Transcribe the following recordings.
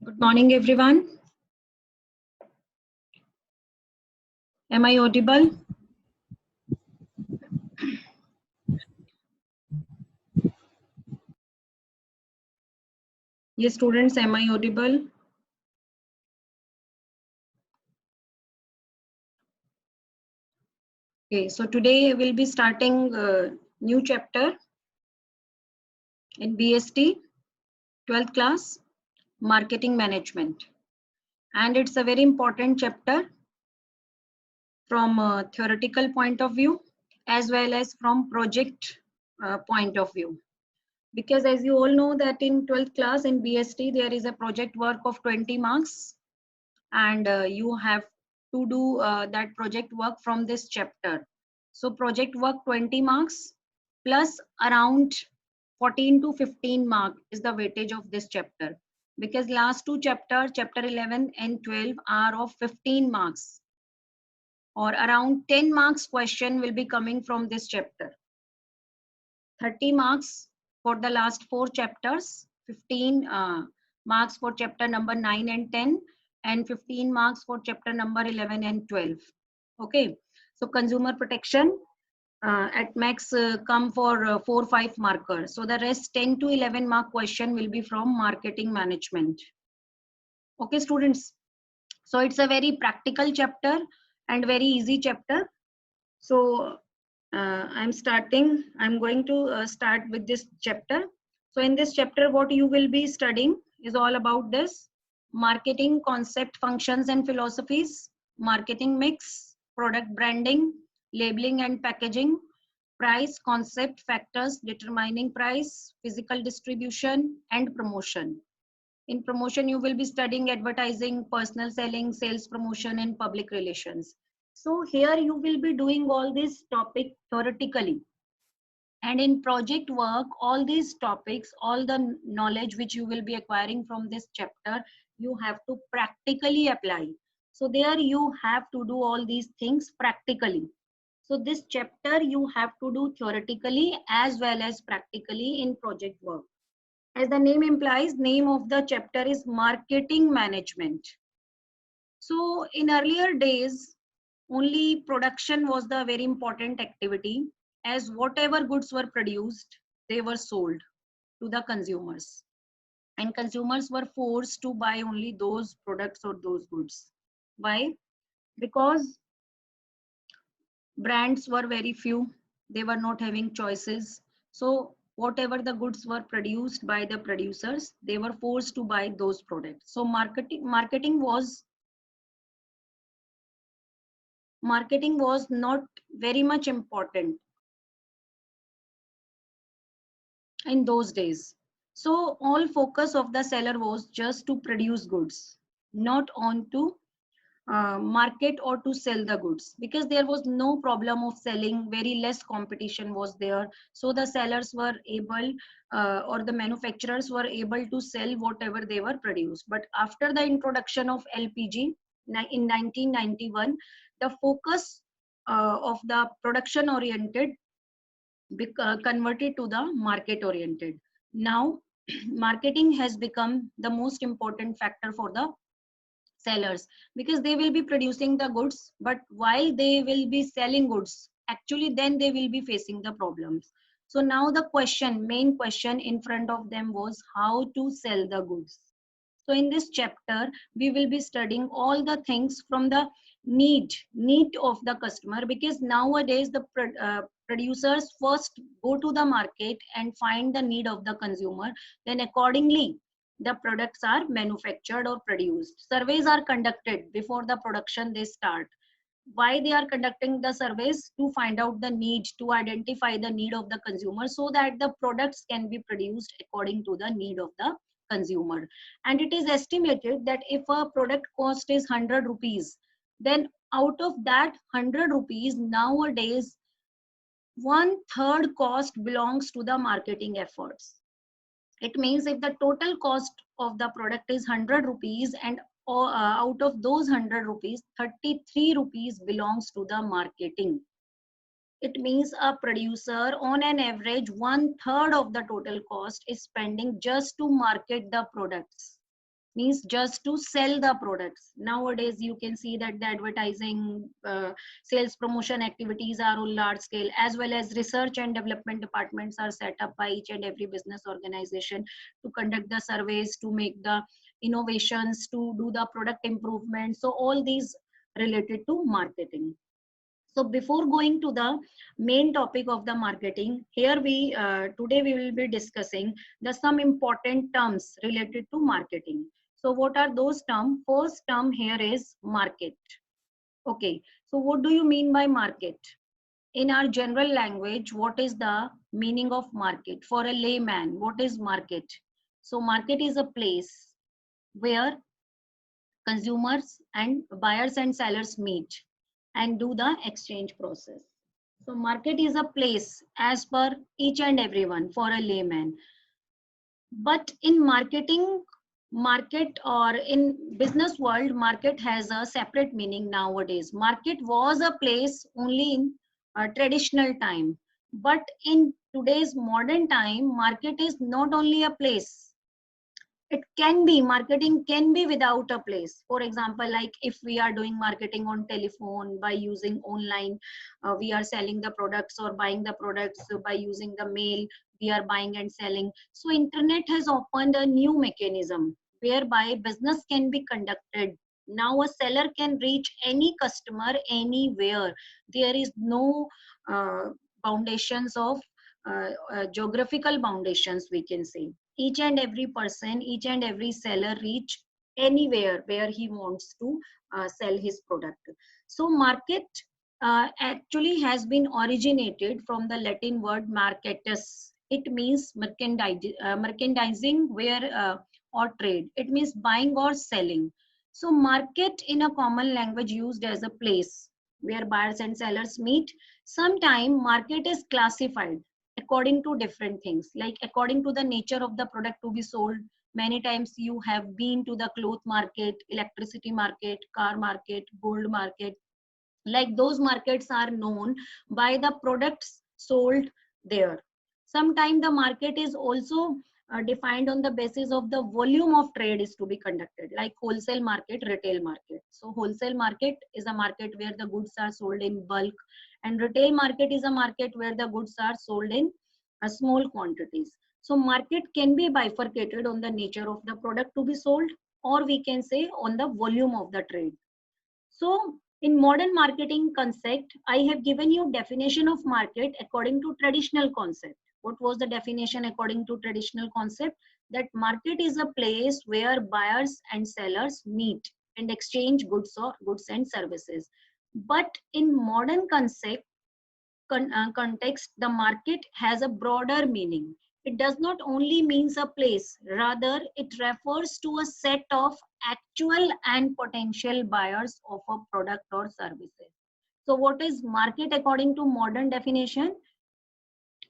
Good morning, everyone. Am I audible? Yes, students, am I audible? Okay, so today we'll be starting a new chapter in BST, 12th class, Marketing Management. And it's a very important chapter from a theoretical point of view, as well as from project point of view. Because as you all know that in 12th class in BST, there is a project work of 20 marks and you have to do that project work from this chapter. So project work 20 marks plus around 14 to 15 mark is the weightage of this chapter, because last two chapters, chapter 11 and 12, are of 15 marks, or around 10 marks question will be coming from this chapter. 30 marks for the last four chapters, 15 marks for chapter number 9 and 10, and 15 marks for chapter number 11 and 12. Okay, so consumer protection at max come for 4-5 markers. So the rest 10 to 11 mark question will be from marketing management. Okay, students. So it's a very practical chapter and very easy chapter. So I'm going to start with this chapter. So in this chapter, what you will be studying is all about this: marketing concept, functions and philosophies, marketing mix, product branding, labeling and packaging, price, concept, factors determining price, physical distribution, and promotion. In promotion, you will be studying advertising, personal selling, sales promotion, and public relations. So here you will be doing all this topic theoretically. And in project work, all these topics, all the knowledge which you will be acquiring from this chapter, you have to practically apply. So there you have to do all these things practically. So this chapter you have to do theoretically as well as practically in project work. As the name implies, name of the chapter is marketing management. So in earlier days, only production was the very important activity, as whatever goods were produced, they were sold to the consumers. And consumers were forced to buy only those products or those goods. Why? Because brands were very few, they were not having choices. So whatever the goods were produced by the producers, they were forced to buy those products. So marketing was not very much important in those days. So all focus of the seller was just to produce goods, not on to market or to sell the goods, because there was no problem of selling, very less competition was there. So the sellers were able or the manufacturers were able to sell whatever they were produced. But after the introduction of LPG in 1991, the focus of the production oriented converted to the market oriented. Now marketing has become the most important factor for the sellers, because they will be producing the goods, but while they will be selling goods, actually then they will be facing the problems. So now the main question in front of them was how to sell the goods. So in this chapter, we will be studying all the things from the need of the customer, because nowadays the producers first go to the market and find the need of the consumer, then accordingly the products are manufactured or produced. Surveys are conducted before the production they start. Why they are conducting the surveys? To find out the need, to identify the need of the consumer, so that the products can be produced according to the need of the consumer. And it is estimated that if a product cost is 100 rupees, then out of that 100 rupees, nowadays 1/3 cost belongs to the marketing efforts. It means if the total cost of the product is 100 rupees, and out of those 100 rupees, 33 rupees belongs to the marketing. It means a producer on an average 1/3 of the total cost is spending just to market the products. means just to sell the products. Nowadays you can see that the advertising, sales promotion activities are on large scale, as well as research and development departments are set up by each and every business organization to conduct the surveys, to make the innovations, to do the product improvement. So all these related to marketing. So before going to the main topic of the marketing, here we today we will be discussing the some important terms related to marketing. So what are those terms? First term here is market. Okay, so what do you mean by market? In our general language, what is the meaning of market? For a layman, what is market? So market is a place where consumers and buyers and sellers meet and do the exchange process. So market is a place as per each and everyone for a layman. But in marketing, market or in business world, market has a separate meaning nowadays. Market was a place only in traditional time. But in today's modern time, market is not only a place, it can be, marketing can be without a place. For example, like if we are doing marketing on telephone by using online, we are selling the products or buying the products. So by using the mail, we are buying and selling. So internet has opened a new mechanism whereby business can be conducted. Now a seller can reach any customer anywhere. There is no foundations of geographical foundations, we can say. Each and every person, each and every seller reach anywhere where he wants to sell his product. So market actually has been originated from the Latin word marketus. It means merchandising where or trade. It means buying or selling. So market in a common language used as a place where buyers and sellers meet. Sometime market is classified according to different things, like according to the nature of the product to be sold. Many times you have been to the cloth market, electricity market, car market, gold market. Like those markets are known by the products sold there. Sometimes the market is also defined on the basis of the volume of trade is to be conducted, like wholesale market, retail market. So wholesale market is a market where the goods are sold in bulk, and retail market is a market where the goods are sold in small quantities. So market can be bifurcated on the nature of the product to be sold, or we can say on the volume of the trade. So in modern marketing concept, I have given you definition of market according to traditional concept. What was the definition according to traditional concept? That market is a place where buyers and sellers meet and exchange goods or goods and services. But in modern concept, context, the market has a broader meaning. It does not only means a place, rather it refers to a set of actual and potential buyers of a product or services. So what is market according to modern definition?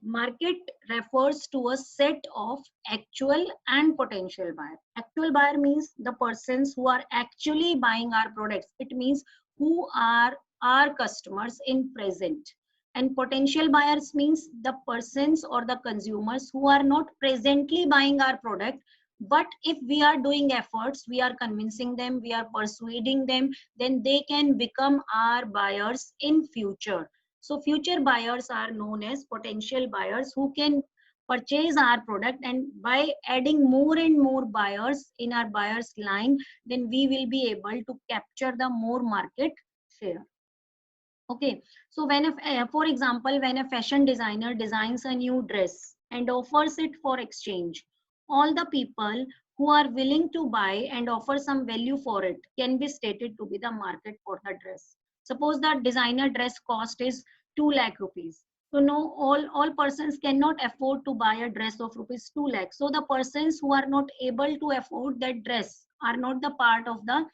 Market refers to a set of actual and potential buyer. Actual buyer means the persons who are actually buying our products. It means who are our customers in present. And potential buyers means the persons or the consumers who are not presently buying our product, but if we are doing efforts, we are convincing them, we are persuading them, then they can become our buyers in future. So future buyers are known as potential buyers who can purchase our product, and by adding more and more buyers in our buyers line, then we will be able to capture the more market share. Okay, so when for example, when a fashion designer designs a new dress and offers it for exchange, all the people who are willing to buy and offer some value for it can be stated to be the market for the dress. Suppose the designer dress cost is 2 lakh rupees. So no, all persons cannot afford to buy a dress of rupees 2 lakh. So the persons who are not able to afford that dress are not the part of the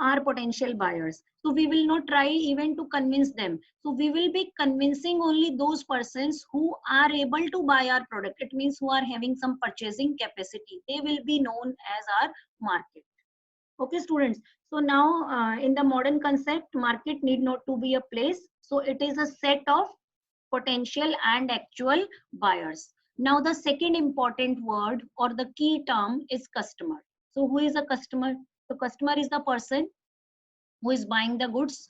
our potential buyers. So we will not try even to convince them. So we will be convincing only those persons who are able to buy our product. It means who are having some purchasing capacity. They will be known as our market. Okay, students. So now in the modern concept, market need not to be a place. So it is a set of potential and actual buyers. Now the second important word or the key term is customer. So who is a customer? The customer is the person who is buying the goods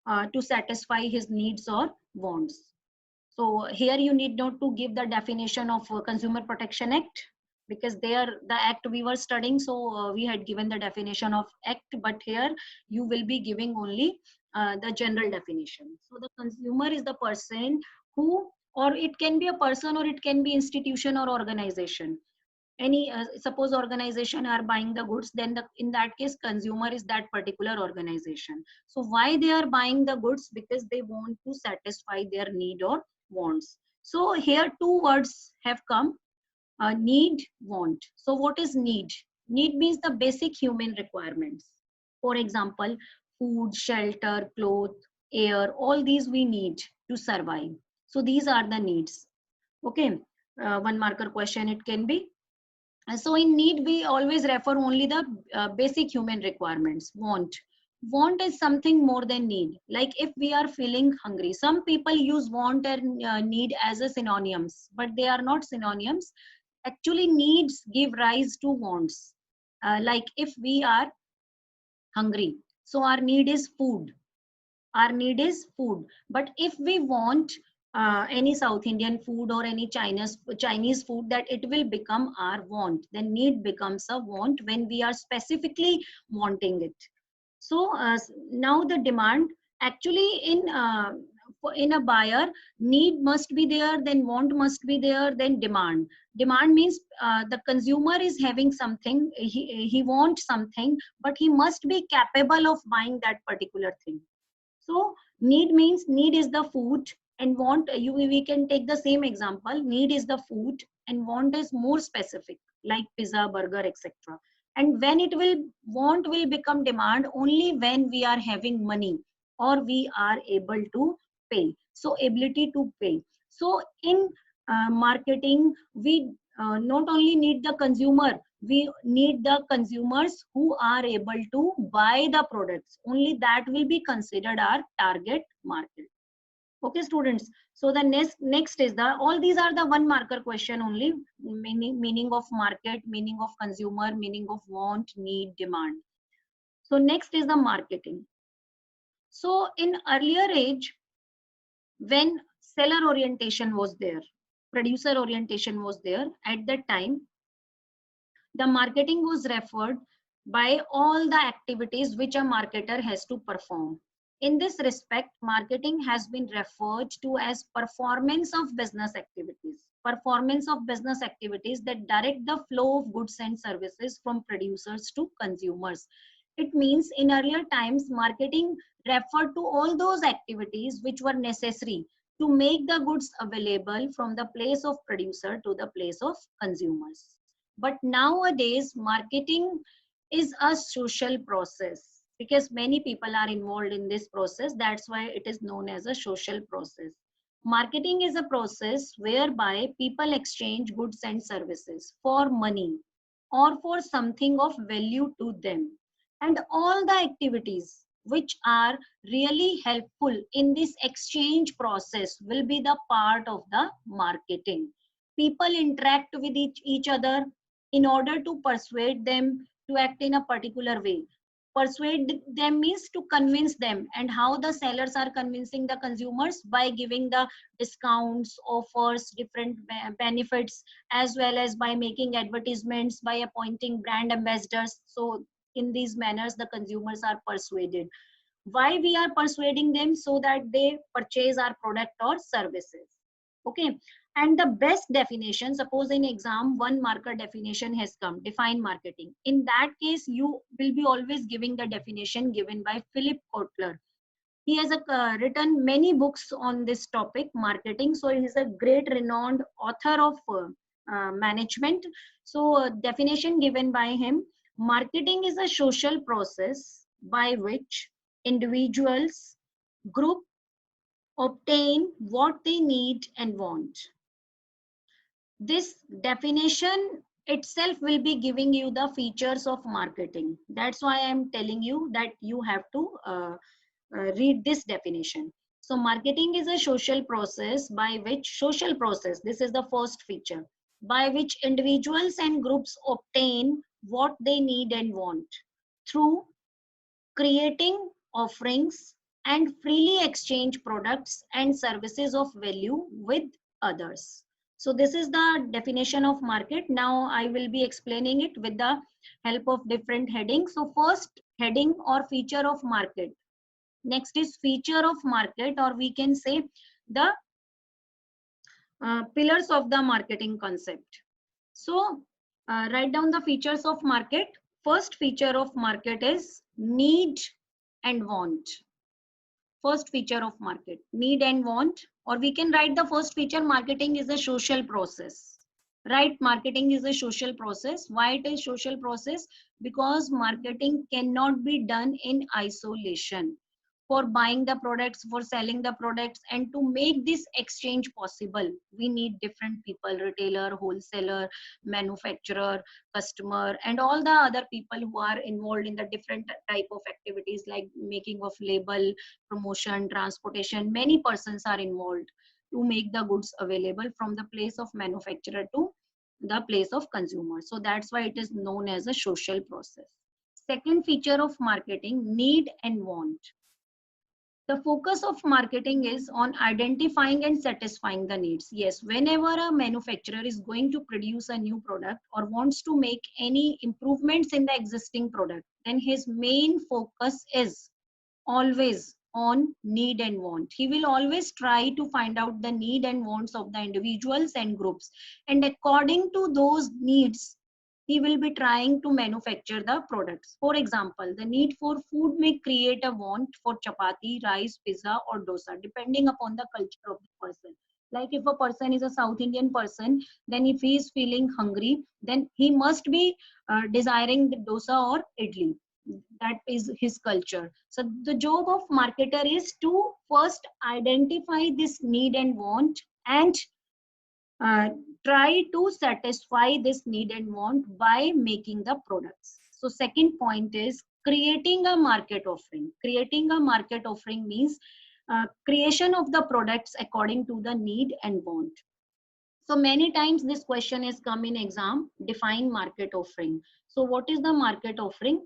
to satisfy his needs or wants. So here you need not to give the definition of Consumer Protection Act, because there the act we were studying, so we had given the definition of act, but here you will be giving only the general definition. So the consumer is the person who, or it can be a person or it can be institution or organization. Any suppose organization are buying the goods, then in that case consumer is that particular organization. So why they are buying the goods? Because they want to satisfy their need or wants. So here two words have come, need, want. So what is need? Need means the basic human requirements. For example, food, shelter, clothes, air, all these we need to survive. So these are the needs. Okay, one marker question it can be. So in need, we always refer only the basic human requirements. Want is something more than need. Like if we are feeling hungry, some people use want and need as a synonyms, but they are not synonyms. Actually, needs give rise to wants. Like if we are hungry, so our need is food. Our need is food. But if we want any South Indian food or any Chinese food, that it will become our want. Then need becomes a want when we are specifically wanting it. So now the demand, actually in a buyer, need must be there, then want must be there, then demand. Demand means the consumer is having something, he wants something, but he must be capable of buying that particular thing. So need means need is the food, and want, we can take the same example. Need is the food and want is more specific, like pizza, burger, etc. And when it will, want will become demand only when we are having money or we are able to pay. So ability to pay. So in marketing, we not only need the consumer, we need the consumers who are able to buy the products. Only that will be considered our target market. Okay, students. So the next is the, all these are the one marker question only. Meaning of market, meaning of consumer, meaning of want, need, demand. So next is the marketing. So in earlier age, when seller orientation was there, producer orientation was there, at that time the marketing was referred by all the activities which a marketer has to perform. In this respect, marketing has been referred to as performance of business activities. Performance of business activities that direct the flow of goods and services from producers to consumers. It means in earlier times, marketing referred to all those activities which were necessary to make the goods available from the place of producer to the place of consumers. But nowadays, marketing is a social process because many people are involved in this process. That's why it is known as a social process. Marketing is a process whereby people exchange goods and services for money or for something of value to them. And all the activities which are really helpful in this exchange process will be the part of the marketing. People interact with each other in order to persuade them to act in a particular way. Persuade them means to convince them, and how the sellers are convincing the consumers? By giving the discounts, offers, different benefits, as well as by making advertisements, by appointing brand ambassadors. So in these manners the consumers are persuaded. Why we are persuading them? So that they purchase our product or services. Okay. And the best definition, suppose in exam one marker definition has come, define marketing. In that case you will be always giving the definition given by Philip Kotler. He has written many books on this topic, marketing. So he is a great renowned author of management. So definition given by him: marketing is a social process by which individuals, group obtain what they need and want. This definition itself will be giving you the features of marketing. That's why I'm telling you that you have to read this definition. So marketing is a social process by which, social process, this is the first feature, by which individuals and groups obtain what they need and want through creating offerings and freely exchange products and services of value with others. So this is the definition of market. Now I will be explaining it with the help of different headings. So first heading or feature of market. Next is feature of market, or we can say the pillars of the marketing concept. So write down the features of market. First feature of market is need and want. First feature of market, need and want, or we can write the first feature, marketing is a social process. Right, marketing is a social process. Why it is social process? Because marketing cannot be done in isolation. For buying the products, for selling the products, and to make this exchange possible, we need different people: retailer, wholesaler, manufacturer, customer, and all the other people who are involved in the different type of activities like making of label, promotion, transportation. Many persons are involved to make the goods available from the place of manufacturer to the place of consumer. So that's why it is known as a social process. Second feature of marketing, need and want. The focus of marketing is on identifying and satisfying the needs. Yes, whenever a manufacturer is going to produce a new product or wants to make any improvements in the existing product, then his main focus is always on need and want. He will always try to find out the need and wants of the individuals and groups, and according to those needs he will be trying to manufacture the products. For example, the need for food may create a want for chapati, rice, pizza, or dosa, depending upon the culture of the person. Like if a person is a South Indian person, then if he is feeling hungry, then he must be desiring the dosa or idli. That is his culture. So the job of marketer is to first identify this need and want, and uh, try to satisfy this need and want by making the products. So second point is creating a market offering. Creating a market offering means creation of the products according to the need and want. So many times this question is come in exam: define market offering. So what is the market offering?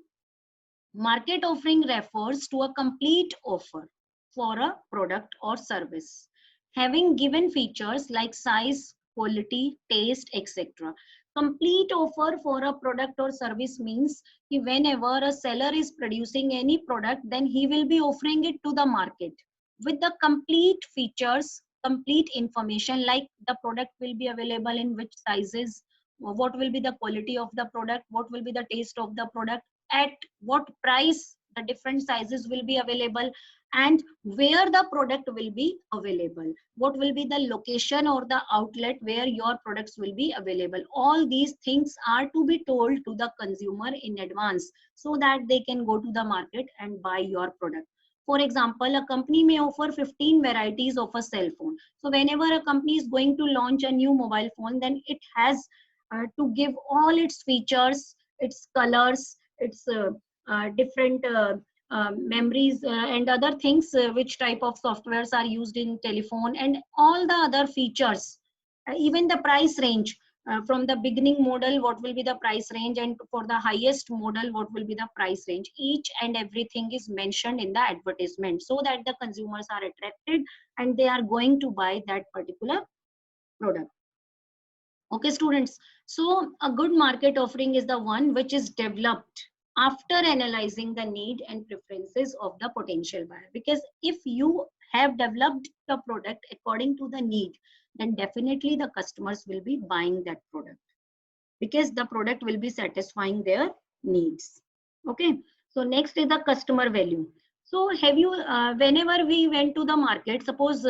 Market offering refers to a complete offer for a product or service, having given features like size, quality, taste, etc. Complete offer for a product or service means that whenever a seller is producing any product, then he will be offering it to the market with the complete features, complete information, like the product will be available in which sizes, what will be the quality of the product, what will be the taste of the product, at what price the different sizes will be available, and where the product will be available, what will be the location or the outlet where your products will be available. All these things are to be told to the consumer in advance so that they can go to the market and buy your product. For example, a company may offer 15 varieties of a cell phone. So whenever a company is going to launch a new mobile phone, then it has to give all its features, its colors, its different memories and other things, which type of softwares are used in telephone, and all the other features, even the price range. From the beginning model, what will be the price range, and for the highest model, what will be the price range. Each and everything is mentioned in the advertisement so that the consumers are attracted and they are going to buy that particular product. Okay, students. So a good market offering is the one which is developed after analyzing the need and preferences of the potential buyer. Because if you have developed the product according to the need, then definitely the customers will be buying that product because the product will be satisfying their needs. Okay. So next is the customer value. So have you, whenever we went to the market, suppose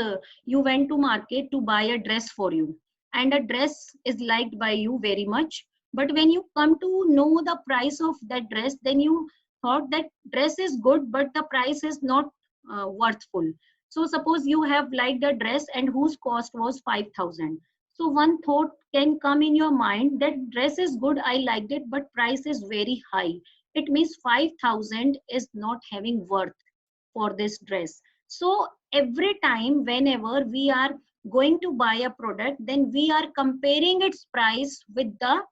you went to market to buy a dress for you, and a dress is liked by you very much. But when you come to know the price of that dress, then you thought that dress is good, but the price is not worthful. So suppose you have liked a dress and whose cost was 5,000. So one thought can come in your mind that dress is good, I liked it, but price is very high. It means 5,000 is not having worth for this dress. So every time whenever we are going to buy a product, then we are comparing its price with the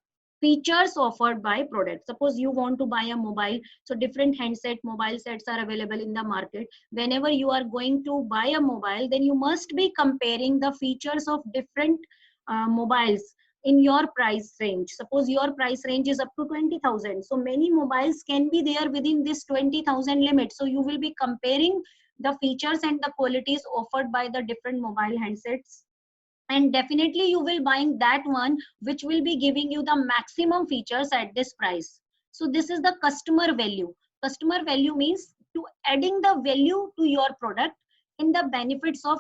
features offered by product. Suppose you want to buy a mobile, so different handset mobile sets are available in the market. Whenever you are going to buy a mobile, then you must be comparing the features of different mobiles in your price range. Suppose your price range is up to 20,000, so many mobiles can be there within this 20,000 limit. So you will be comparing the features and the qualities offered by the different mobile handsets, and definitely you will buying that one which will be giving you the maximum features at this price. So this is the customer value. Customer value means to adding the value to your product in the benefits of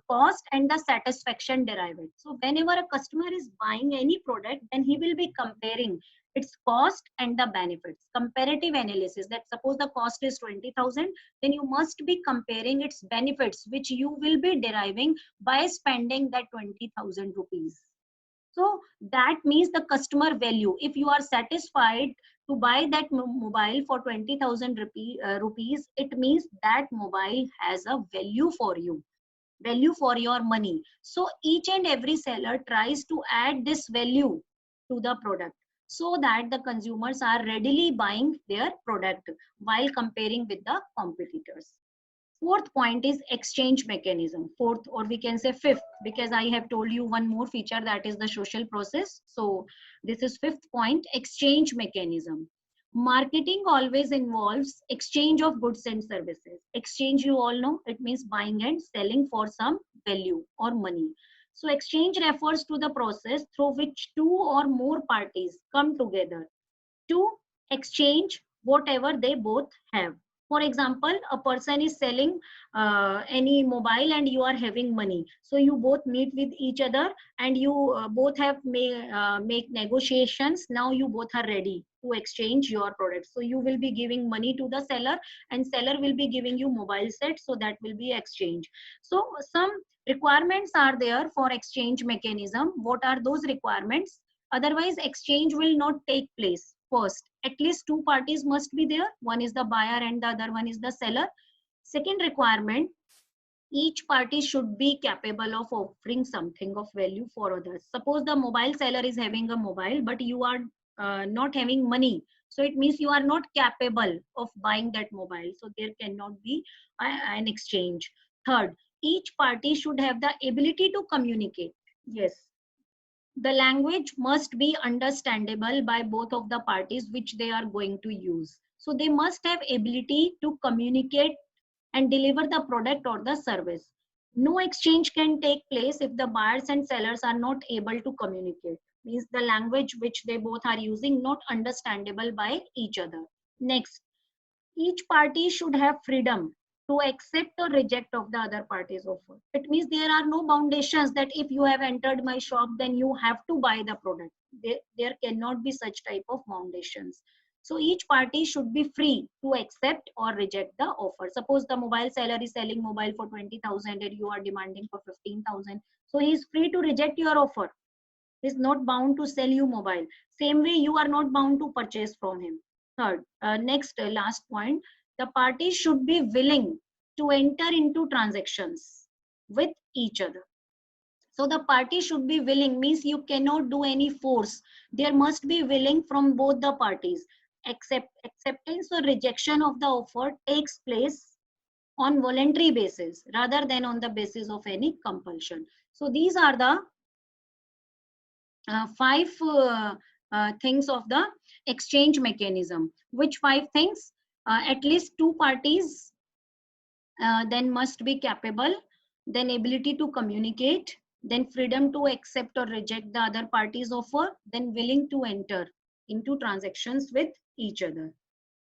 cost and the satisfaction derived. So whenever a customer is buying any product, then he will be comparing its cost and the benefits. Comparative analysis, that suppose the cost is 20,000, then you must be comparing its benefits which you will be deriving by spending that 20,000 rupees. So that means the customer value. If you are satisfied to buy that mobile for 20,000 rupees, it means that mobile has a value for you, value for your money. So each and every seller tries to add this value to the product so that the consumers are readily buying their product while comparing with the competitors. Fourth point is exchange mechanism. Fourth, or we can say fifth, because I have told you one more feature, that is the social process. So this is fifth point, exchange mechanism. Marketing always involves exchange of goods and services. Exchange, you all know, it means buying and selling for some value or money. So exchange refers to the process through which two or more parties come together to exchange whatever they both have. For example, a person is selling any mobile and you are having money, so you both meet with each other and you both have make negotiations. Now you both are ready to exchange your products, so you will be giving money to the seller and seller will be giving you mobile set, so that will be exchange. So some requirements are there for exchange mechanism. What are those requirements? Otherwise exchange will not take place. First, at least two parties must be there. One is the buyer and the other one is the seller. Second requirement, each party should be capable of offering something of value for others. Suppose the mobile seller is having a mobile, but you are not having money. So it means you are not capable of buying that mobile. So there cannot be an exchange. Third, each party should have the ability to communicate. Yes, the language must be understandable by both of the parties which they are going to use. So they must have ability to communicate and deliver the product or the service. No exchange can take place if the buyers and sellers are not able to communicate. Means the language which they both are using not understandable by each other. Next, each party should have freedom to accept or reject of the other party's offer. It means there are no foundations that if you have entered my shop, then you have to buy the product. There cannot be such type of foundations. So each party should be free to accept or reject the offer. Suppose the mobile seller is selling mobile for 20,000 and you are demanding for 15,000. So he is free to reject your offer. He is not bound to sell you mobile. Same way, you are not bound to purchase from him. Third, last point, the parties should be willing to enter into transactions with each other. So the party should be willing, means you cannot do any force. There must be willing from both the parties. Acceptance or rejection of the offer takes place on voluntary basis rather than on the basis of any compulsion. So these are the five things of the exchange mechanism. Which five things? At least two parties then must be capable, then ability to communicate, then freedom to accept or reject the other party's offer, then willing to enter into transactions with each other.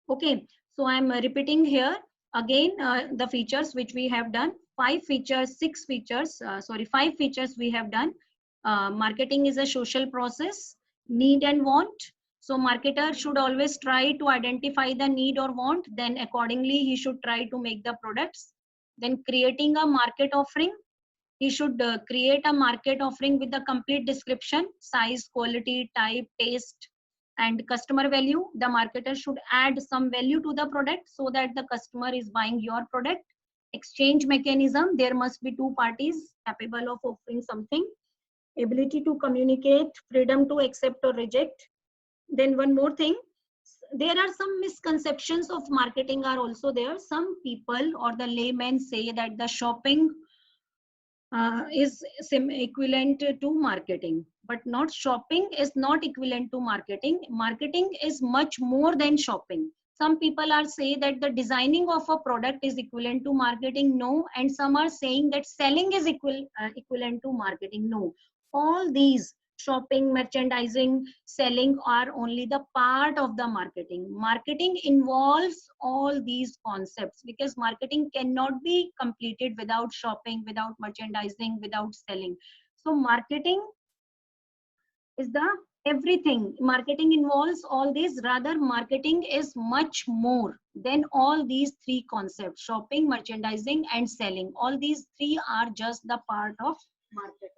Okay, so I'm repeating here again the features which we have done. Five features we have done. Marketing is a social process. Need and want. So marketer should always try to identify the need or want, then accordingly he should try to make the products. Then creating a market offering, he should create a market offering with the complete description, size, quality, type, taste, and customer value. The marketer should add some value to the product so that the customer is buying your product. Exchange mechanism, there must be two parties capable of offering something. Ability to communicate, freedom to accept or reject, Then one more thing, there are some misconceptions of marketing are also there. Some people or the laymen say that the shopping is equivalent to marketing, but not. Shopping is not equivalent to marketing. Marketing is much more than shopping. Some people are say that the designing of a product is equivalent to marketing. No. And some are saying that selling is equivalent to marketing. No. All these, shopping, merchandising, selling, are only the part of the marketing. Marketing involves all these concepts, because marketing cannot be completed without shopping, without merchandising, without selling. So marketing is the everything. Marketing involves all these. Rather, marketing is much more than all these three concepts: shopping, merchandising, and selling. All these three are just the part of marketing.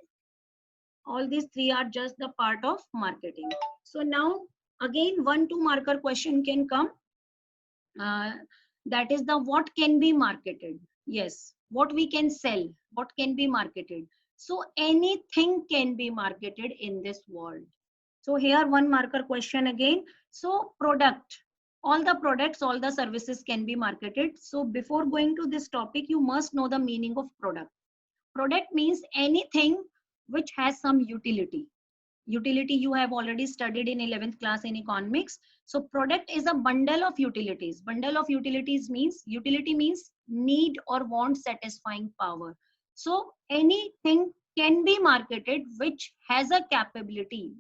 All these three are just the part of marketing. So now again, 1-2 marker question can come. That is the what can be marketed. Yes, what we can sell, what can be marketed. So anything can be marketed in this world. So here 1 marker question again. So product, all the products, all the services can be marketed. So before going to this topic, you must know the meaning of product. Product means anything which has some utility. Utility you have already studied in 11th class in economics. So product is a bundle of utilities. Bundle of utilities means, utility means need or want satisfying power. So anything can be marketed which has a capability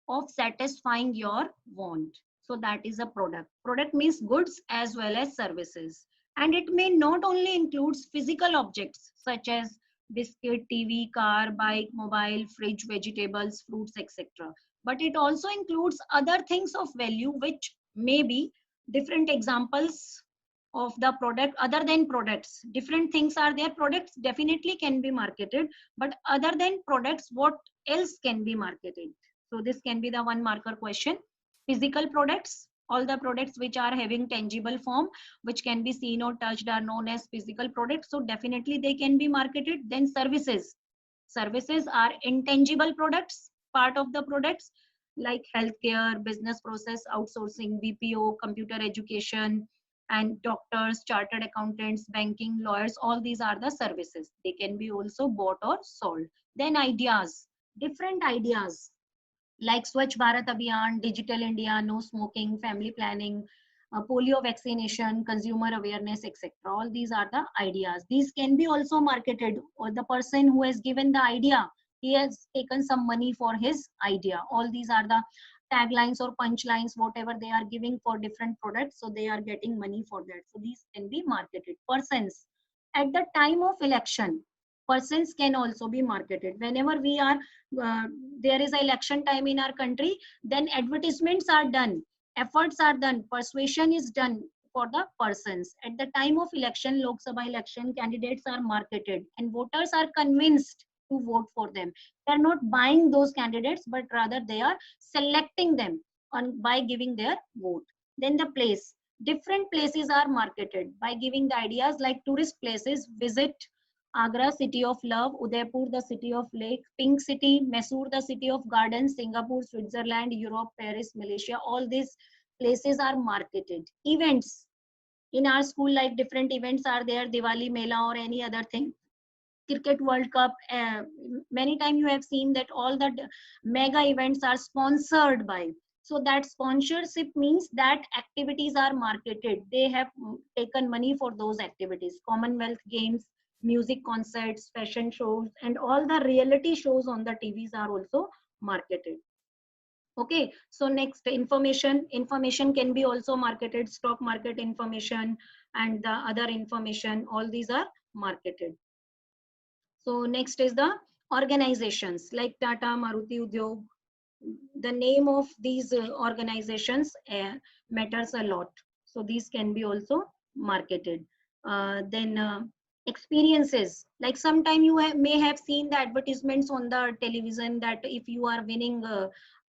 of satisfying your want. So that is a product. Product means goods as well as services. And it may not only includes physical objects such as biscuit, TV, car, bike, mobile, fridge, vegetables, fruits, etc. But it also includes other things of value, which may be different examples of the product other than products. Different things are there. Products definitely can be marketed, but other than products, what else can be marketed? So this can be the 1 marker question. Physical products, all the products which are having tangible form, which can be seen or touched, are known as physical products. So definitely they can be marketed. Then services. Services are intangible products, part of the products like healthcare, business process outsourcing, BPO, computer education, and doctors, chartered accountants, banking, lawyers. All these are the services. They can be also bought or sold. Then ideas, different ideas like Swachh Bharat Abhiyan, Digital India, no smoking, family planning, polio vaccination, consumer awareness, etc. All these are the ideas. These can be also marketed, or the person who has given the idea, he has taken some money for his idea. All these are the taglines or punchlines, whatever they are giving for different products. So they are getting money for that. So these can be marketed. Persons, at the time of election, persons can also be marketed. Whenever we are uh, there is an election time in our country, then advertisements are done, efforts are done, persuasion is done for the persons. At the time of election, Lok Sabha election, candidates are marketed and voters are convinced to vote for them. They are not buying those candidates, but rather they are selecting them by giving their vote. Then the place, different places are marketed by giving the ideas like tourist places, visit Agra, city of love; Udaipur, the city of lake; Pink City; Mysore, the city of gardens; Singapore, Switzerland; Europe, Paris, Malaysia. All these places are marketed. Events in our school, like different events are there, Diwali, Mela, or any other thing. Cricket World Cup. Many times you have seen that all the mega events are sponsored by. So that sponsorship means that activities are marketed. They have taken money for those activities. Commonwealth Games, music concerts, fashion shows, and all the reality shows on the TVs are also marketed. Okay, so next, information. Information can be also marketed. Stock market information and the other information, all these are marketed. So next is the organizations like Tata, Maruti Udyog. The name of these organizations matters a lot. So these can be also marketed. Then experiences, like sometime you may have seen the advertisements on the television that if you are winning,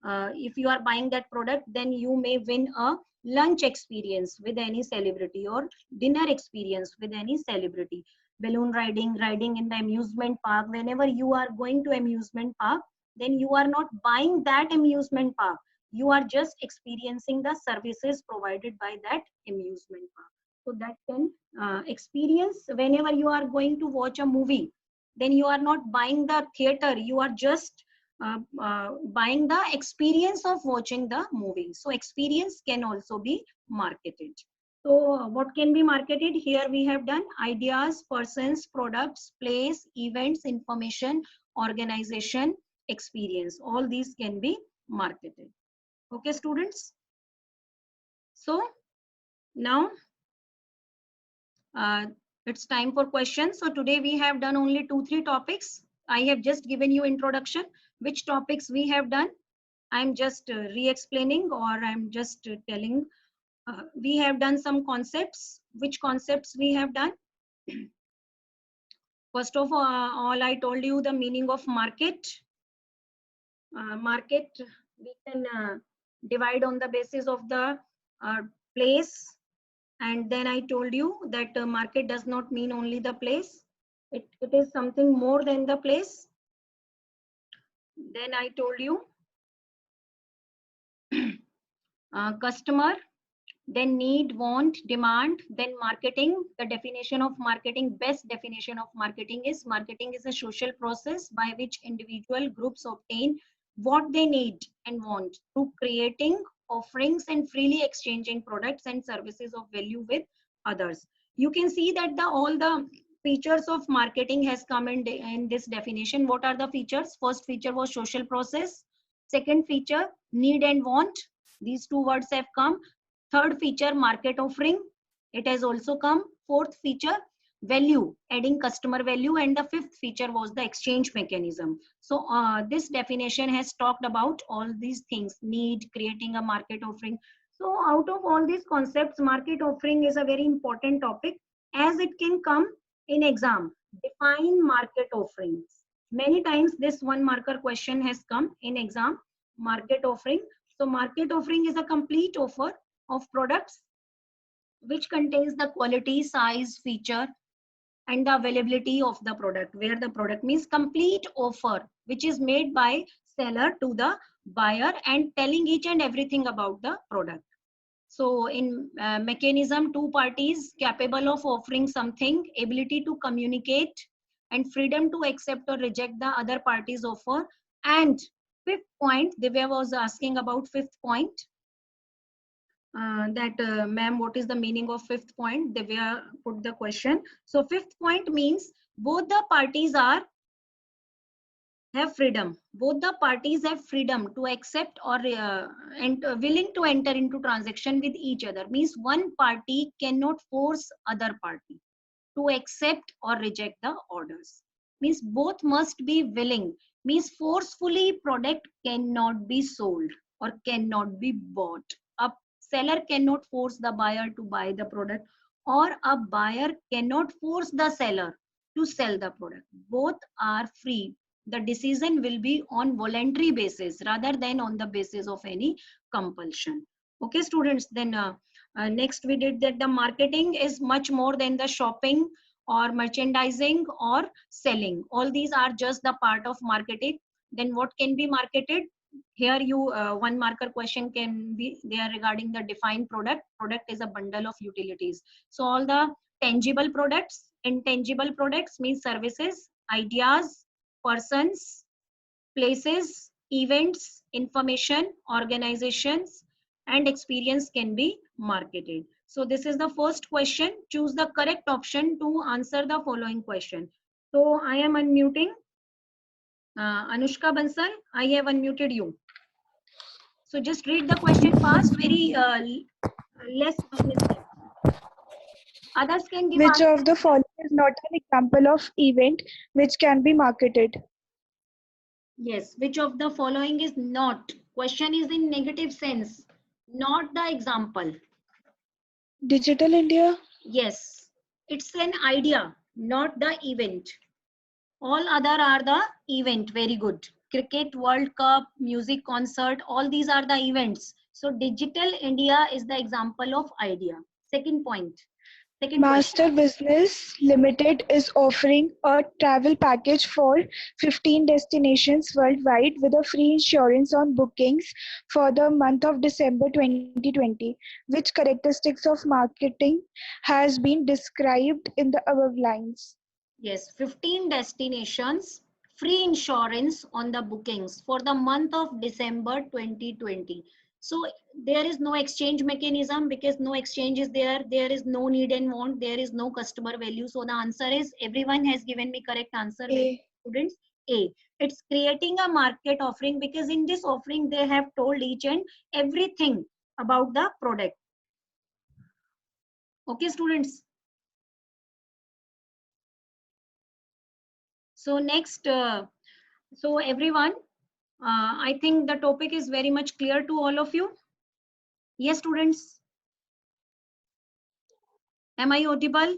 if you are buying that product, then you may win a lunch experience with any celebrity or dinner experience with any celebrity. Balloon riding, riding in the amusement park. Whenever you are going to amusement park, then you are not buying that amusement park, You are just experiencing the services provided by that amusement park. So that can experience, whenever you are going to watch a movie, then you are not buying the theater, you are just buying the experience of watching the movie. So experience can also be marketed. So what can be marketed? Here we have done ideas, persons, products, place, events, information, organization, experience. All these can be marketed. Okay, students. So now it's time for questions. So today we have done only 2-3 topics. I have just given you introduction. Which topics we have done, I'm just re-explaining, or I'm just telling. We have done some concepts. Which concepts we have done? First of all, I told you the meaning of market. Market we can divide on the basis of the place. And then I told you that market does not mean only the place. It is something more than the place. Then I told you customer, then need, want, demand, then marketing. The definition of marketing, best definition of marketing is a social process by which individual groups obtain what they need and want through creating offerings and freely exchanging products and services of value with others. You can see that all the features of marketing has come in this definition. What are the features? First feature was social process. Second feature, need and want. These two words have come. Third feature, market offering. It has also come. Fourth feature, value, adding customer value. And the fifth feature was the exchange mechanism. So this definition has talked about all these things: need, creating a market offering. So out of all these concepts, market offering is a very important topic, as it can come in exam. Define market offerings. Many times this one marker question has come in exam, market offering. So market offering is a complete offer of products which contains the quality, size, feature, and the availability of the product, where the product means complete offer which is made by seller to the buyer and telling each and everything about the product. So in mechanism, two parties capable of offering something, ability to communicate, and freedom to accept or reject the other party's offer. And fifth point, Divya was asking about fifth point. Ma'am, what is the meaning of fifth point? Divya put the question. So fifth point means both the parties have freedom. Both the parties have freedom to accept or and willing to enter into transaction with each other. Means one party cannot force other party to accept or reject the orders. Means both must be willing. Means forcefully product cannot be sold or cannot be bought. A seller cannot force the buyer to buy the product, or a buyer cannot force the seller to sell the product. Both are free. The decision will be on voluntary basis rather than on the basis of any compulsion. Okay, students, then next we did that the marketing is much more than the shopping or merchandising or selling. All these are just the part of marketing. Then what can be marketed? Here you one marker question can be there regarding the defined product. Product is a bundle of utilities. So all the tangible products, intangible products means services, ideas, persons, places, events, information, organizations, and experience can be marketed. So this is the first question. Choose the correct option to answer the following question. So I am unmuting. Anushka Bansal, I have unmuted you. So just read the question fast, very less mistake. Others can give Which answer. of the following is not an example of event which can be marketed? Yes, which of the following is not? Question is in negative sense, not the example. Digital India? Yes, it's an idea, not the event. All other are the event. Very good. Cricket, World Cup, music concert, all these are the events. So Digital India is the example of idea. Second point. Second question. Master Business Limited is offering a travel package for 15 destinations worldwide with a free insurance on bookings for the month of December 2020. Which characteristics of marketing has been described in the above lines? Yes, 15 destinations, free insurance on the bookings for the month of December 2020. So there is no exchange mechanism because no exchange is there. There is no need and want. There is no customer value. So the answer is, everyone has given me correct answer. Very A. students. A. It's creating a market offering because in this offering they have told each and everything about the product. Okay, students. So next, so everyone, I think the topic is very much clear to all of you. Yes, students. Am I audible?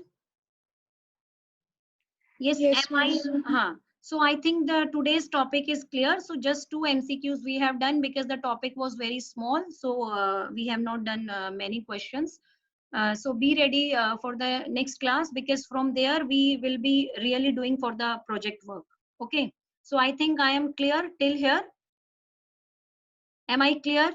Yes, Yes, am I? ma'am. So I think the today's topic is clear. So just 2 MCQs we have done because the topic was very small. So we have not done many questions. So be ready for the next class because from there we will be really doing for the project work. Okay. So I think I am clear till here. Am I clear?